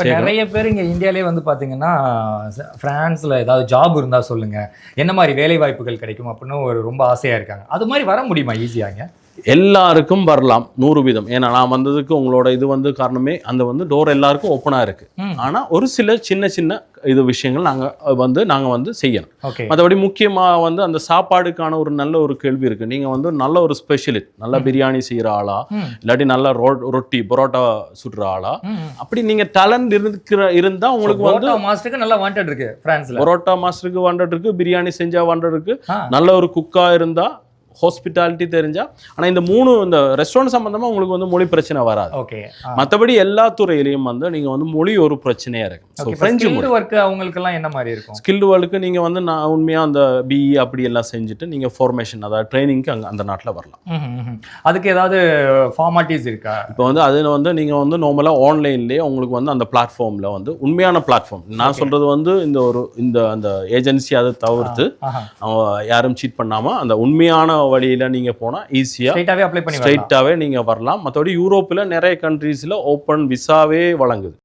இப்போ நிறைய பேர் இங்கே இந்தியாவிலே வந்து பார்த்தீங்கன்னா ஃப்ரான்ஸில் ஏதாவது ஜாப் இருந்தால் சொல்லுங்கள், என்ன மாதிரி வேலை வாய்ப்புகள் கிடைக்கும் அப்படின்னு ஒரு ரொம்ப ஆசையாக இருக்காங்க. அது மாதிரி வர முடியுமா ஈஸியாங்க? எல்லாருக்கும் வரலாம் 100%. ஏன்னா நான் வந்ததுக்கு உங்களோட இது வந்து காரணமே அந்த வந்து டோர் எல்லாருக்கும் ஓப்பனாக இருக்குது. ஆனால் ஒரு சில சின்ன சின்ன இது விஷயங்கள் நாங்கள் வந்து செய்யணும். மற்றபடி முக்கியமாக வந்து அந்த சாப்பாடுக்கான ஒரு நல்ல ஒரு கேள்வி இருக்குது. நீங்கள் வந்து நல்ல ஒரு ஸ்பெஷலிஸ்ட், நல்ல பிரியாணி செய்கிற ஆளா, இல்லாட்டி நல்ல ரொட்டி பரோட்டா சுடுற ஆளா, அப்படி நீங்கள் டேலண்ட் இருந்தால் உங்களுக்கு வந்து மாஸ்டருக்கு நல்லா வாண்டட் இருக்கு. ஃப்ரான்ஸில் பரோட்டா மாஸ்டருக்கு வாண்டட் இருக்குது, பிரியாணி செஞ்சால் வாண்டட் இருக்குது, நல்ல ஒரு குக்காக இருந்தால், ஹாஸ்பிட்டாலிட்டி தெரிஞ்சா. ஆனால் இந்த இந்த ரெஸ்டாரண்ட் சம்பந்தமாக உங்களுக்கு வந்து மொழி பிரச்சனை வராது. ஓகே. மற்றபடி எல்லா துறையிலையும் வந்து நீங்கள் வந்து மொழி ஒரு பிரச்சனையாக இருக்கும். ஸோ ஃப்ரெஞ்சு மொழி ஒர்க்கு அவங்களுக்கெல்லாம் என்ன மாதிரி இருக்கும்? ஸ்கில்டு ஒர்க்கு நீங்கள் வந்து நான் உண்மையாக அந்த பிஇ அப்படி எல்லாம் செஞ்சுட்டு நீங்கள் ஃபார்மேஷன், அதாவது ட்ரைனிங்க்கு அந்த நாட்டில் வரலாம். அதுக்கு ஏதாவது ஃபார்மாலிட்டிஸ் இருக்கா? இப்போ வந்து அதில் வந்து நீங்கள் வந்து நார்மலாக ஆன்லைன்லேயே உங்களுக்கு வந்து அந்த பிளாட்ஃபார்மில் வந்து உண்மையான பிளாட்ஃபார்ம், நான் சொல்கிறது வந்து அந்த ஏஜென்சி அதை தவிர்த்து யாரும் சீட் பண்ணாமல் அந்த உண்மையான வழியில் நீங்கள் போனால் ஈஸியாக அப்ளை பண்ணி ஸ்ட்ரைட்டாகவே நீங்கள் வரலாம். மற்றபடி யூரோப்பில் நிறைய கண்ட்ரீஸில் ஓப்பன் விசாவே வழங்குது.